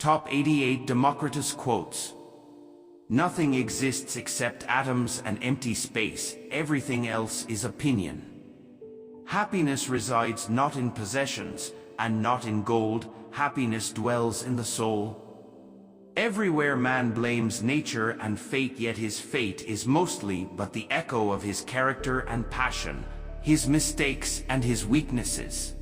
Top 88 Democritus quotes. Nothing exists except atoms and empty space, everything else is opinion. Happiness resides not in possessions, and not in gold, happiness dwells in the soul. Everywhere man blames nature and fate, yet his fate is mostly but the echo of his character and passion, his mistakes and his weaknesses.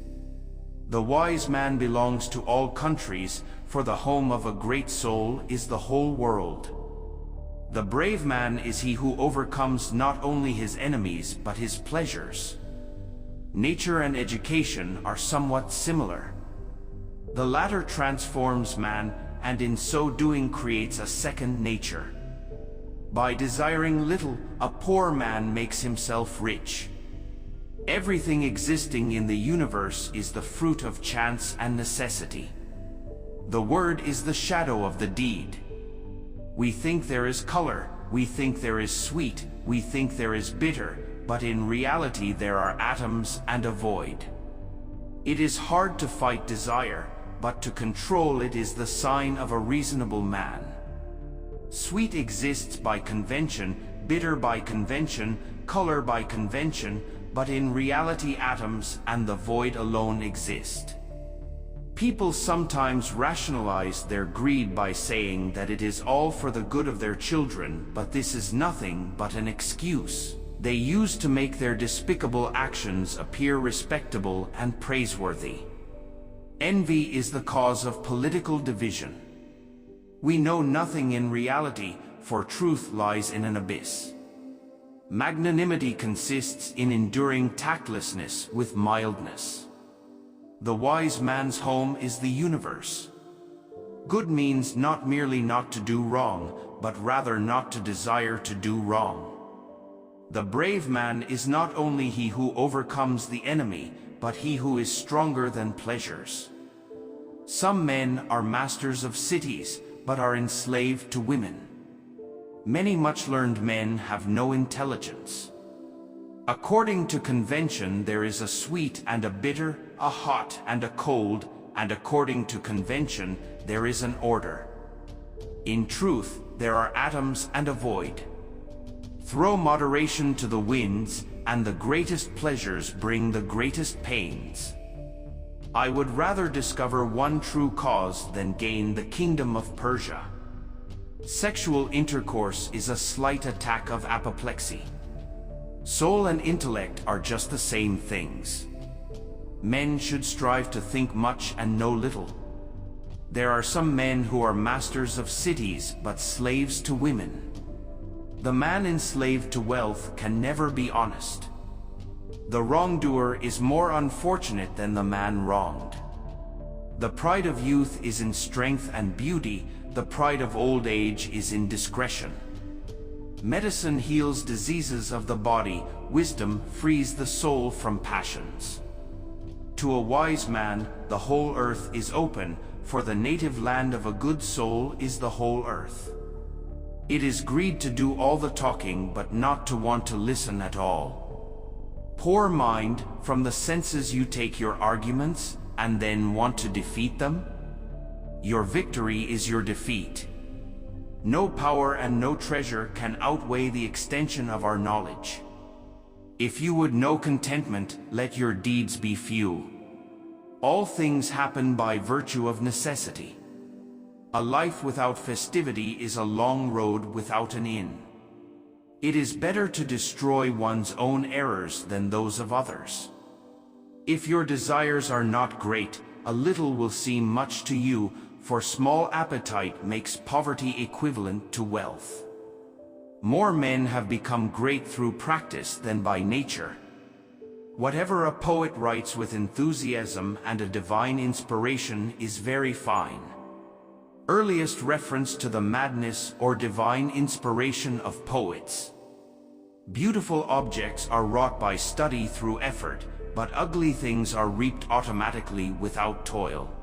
The wise man belongs to all countries, for the home of a great soul is the whole world. The brave man is he who overcomes not only his enemies but his pleasures. Nature and education are somewhat similar. The latter transforms man, and in so doing creates a second nature. By desiring little, a poor man makes himself rich. Everything existing in the universe is the fruit of chance and necessity. The word is the shadow of the deed. We think there is color, we think there is sweet, we think there is bitter, but in reality there are atoms and a void. It is hard to fight desire, but to control it is the sign of a reasonable man. Sweet exists by convention, bitter by convention, color by convention, but in reality atoms and the void alone exist. People sometimes rationalize their greed by saying that it is all for the good of their children, but this is nothing but an excuse they use to make their despicable actions appear respectable and praiseworthy. Envy is the cause of political division. We know nothing in reality, for truth lies in an abyss. Magnanimity consists in enduring tactlessness with mildness. The wise man's home is the universe. Good means not merely not to do wrong, but rather not to desire to do wrong. The brave man is not only he who overcomes the enemy, but he who is stronger than pleasures. Some men are masters of cities, but are enslaved to women. Many much-learned men have no intelligence. According to convention, there is a sweet and a bitter, a hot and a cold, and according to convention, there is an order. In truth, there are atoms and a void. Throw moderation to the winds, and the greatest pleasures bring the greatest pains. I would rather discover one true cause than gain the kingdom of Persia. Sexual intercourse is a slight attack of apoplexy. Soul and intellect are just the same things. Men should strive to think much and know little. There are some men who are masters of cities but slaves to women. The man enslaved to wealth can never be honest. The wrongdoer is more unfortunate than the man wronged. The pride of youth is in strength and beauty, the pride of old age is in discretion. Medicine heals diseases of the body, wisdom frees the soul from passions. To a wise man, the whole earth is open, for the native land of a good soul is the whole earth. It is greed to do all the talking but not to want to listen at all. Poor mind, from the senses you take your arguments, and then want to defeat them? Your victory is your defeat. No power and no treasure can outweigh the extension of our knowledge. If you would know contentment, let your deeds be few. All things happen by virtue of necessity. A life without festivity is a long road without an inn. It is better to destroy one's own errors than those of others. If your desires are not great, a little will seem much to you, for small appetite makes poverty equivalent to wealth. More men have become great through practice than by nature. Whatever a poet writes with enthusiasm and a divine inspiration is very fine. Earliest reference to the madness or divine inspiration of poets. Beautiful objects are wrought by study through effort, but ugly things are reaped automatically without toil.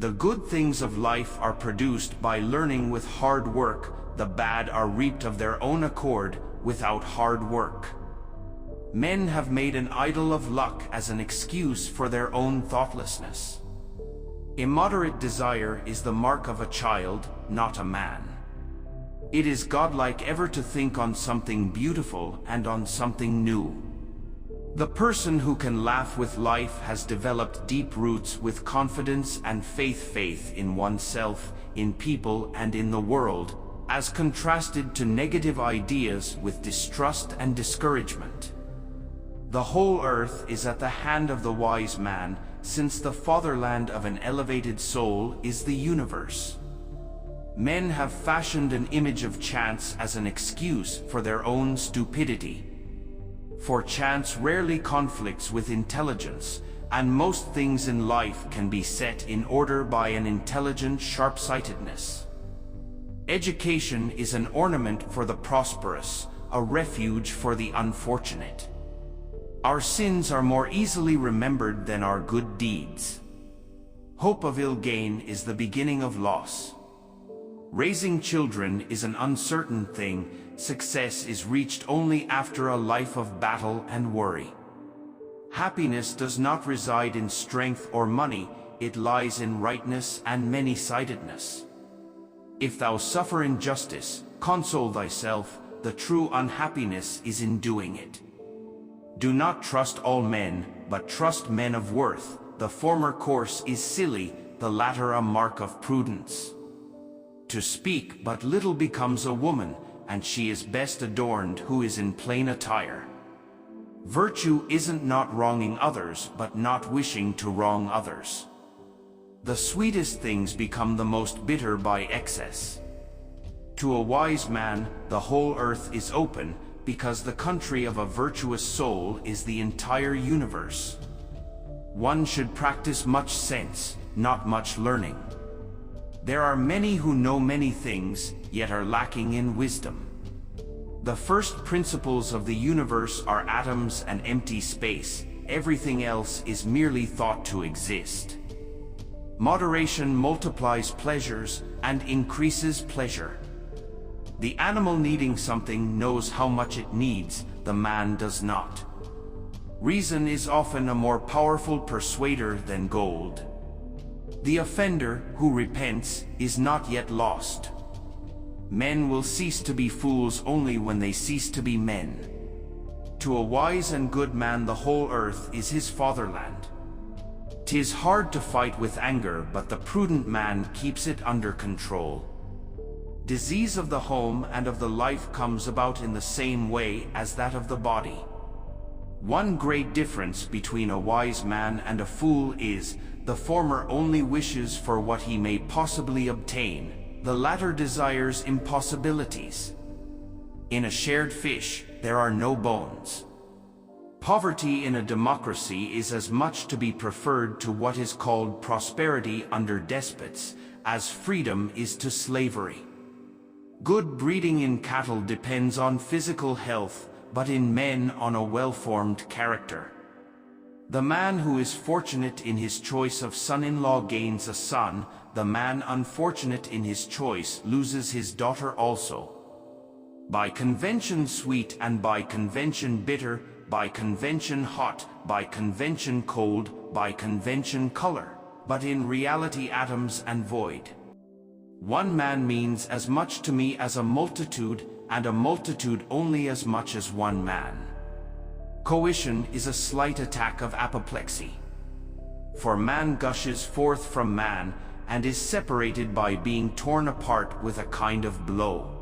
The good things of life are produced by learning with hard work, the bad are reaped of their own accord without hard work. Men have made an idol of luck as an excuse for their own thoughtlessness. Immoderate desire is the mark of a child, not a man. It is godlike ever to think on something beautiful and on something new. The person who can laugh with life has developed deep roots with confidence and faith in oneself, in people and in the world, as contrasted to negative ideas with distrust and discouragement. The whole earth is at the hand of the wise man, since the fatherland of an elevated soul is the universe. Men have fashioned an image of chance as an excuse for their own stupidity. For chance rarely conflicts with intelligence, and most things in life can be set in order by an intelligent sharp-sightedness. Education is an ornament for the prosperous, a refuge for the unfortunate. Our sins are more easily remembered than our good deeds. Hope of ill gain is the beginning of loss. Raising children is an uncertain thing. Success is reached only after a life of battle and worry. Happiness does not reside in strength or money, it lies in rightness and many-sidedness. If thou suffer injustice, console thyself, the true unhappiness is in doing it. Do not trust all men, but trust men of worth. The former course is silly, the latter a mark of prudence. To speak but little becomes a woman, and she is best adorned who is in plain attire. Virtue isn't not wronging others, but not wishing to wrong others. The sweetest things become the most bitter by excess. To a wise man, the whole earth is open, because the country of a virtuous soul is the entire universe. One should practice much sense, not much learning. There are many who know many things, yet are lacking in wisdom. The first principles of the universe are atoms and empty space. Everything else is merely thought to exist. Moderation multiplies pleasures and increases pleasure. The animal needing something knows how much it needs, the man does not. Reason is often a more powerful persuader than gold. The offender who repents is not yet lost. Men will cease to be fools only when they cease to be men. To a wise and good man the whole earth is his fatherland. 'Tis hard to fight with anger, but the prudent man keeps it under control. Disease of the home and of the life comes about in the same way as that of the body. One great difference between a wise man and a fool is, the former only wishes for what he may possibly obtain, the latter desires impossibilities. In a shared fish, there are no bones. Poverty in a democracy is as much to be preferred to what is called prosperity under despots, as freedom is to slavery. Good breeding in cattle depends on physical health, but in men on a well-formed character. The man who is fortunate in his choice of son-in-law gains a son, the man unfortunate in his choice loses his daughter also. By convention sweet and by convention bitter, by convention hot, by convention cold, by convention color, but in reality atoms and void. One man means as much to me as a multitude, and a multitude only as much as one man. Coition is a slight attack of apoplexy. For man gushes forth from man, and is separated by being torn apart with a kind of blow.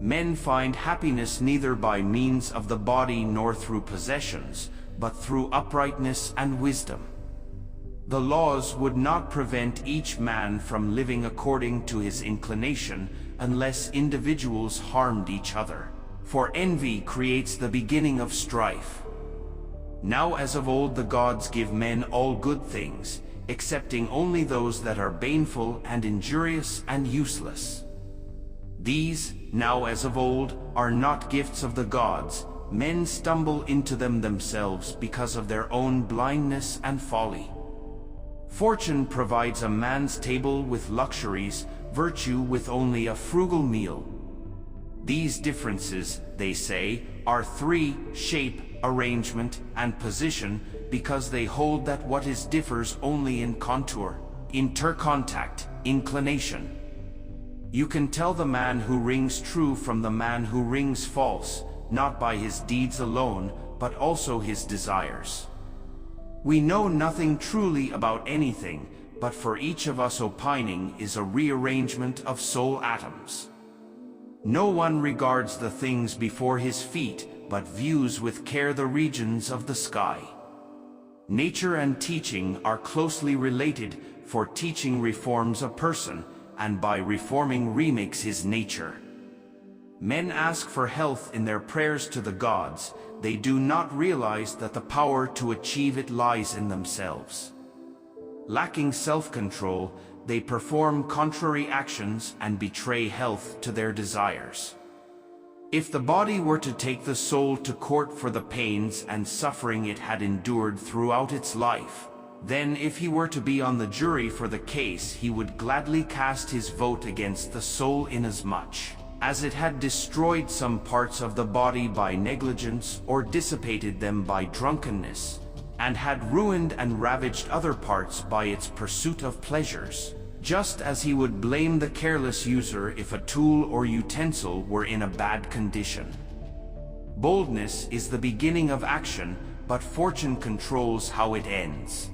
Men find happiness neither by means of the body nor through possessions, but through uprightness and wisdom. The laws would not prevent each man from living according to his inclination unless individuals harmed each other, for envy creates the beginning of strife. Now as of old the gods give men all good things, excepting only those that are baneful and injurious and useless. These, now as of old, are not gifts of the gods. Men stumble into them themselves because of their own blindness and folly. Fortune provides a man's table with luxuries, virtue with only a frugal meal. These differences, they say, are three: shape, arrangement, and position, because they hold that what is differs only in contour. intercontact, inclination. You can tell the man who rings true from the man who rings false, not by his deeds alone, but also his desires. We know nothing truly about anything, but for each of us opining is a rearrangement of soul atoms. No one regards the things before his feet, but views with care the regions of the sky. Nature and teaching are closely related, for teaching reforms a person, and by reforming remakes his nature. Men ask for health in their prayers to the gods. They do not realize that the power to achieve it lies in themselves. Lacking self-control, they perform contrary actions and betray health to their desires. If the body were to take the soul to court for the pains and suffering it had endured throughout its life, then if he were to be on the jury for the case, he would gladly cast his vote against the soul, inasmuch as it had destroyed some parts of the body by negligence or dissipated them by drunkenness, and had ruined and ravaged other parts by its pursuit of pleasures, just as he would blame the careless user if a tool or utensil were in a bad condition. Boldness is the beginning of action, but fortune controls how it ends.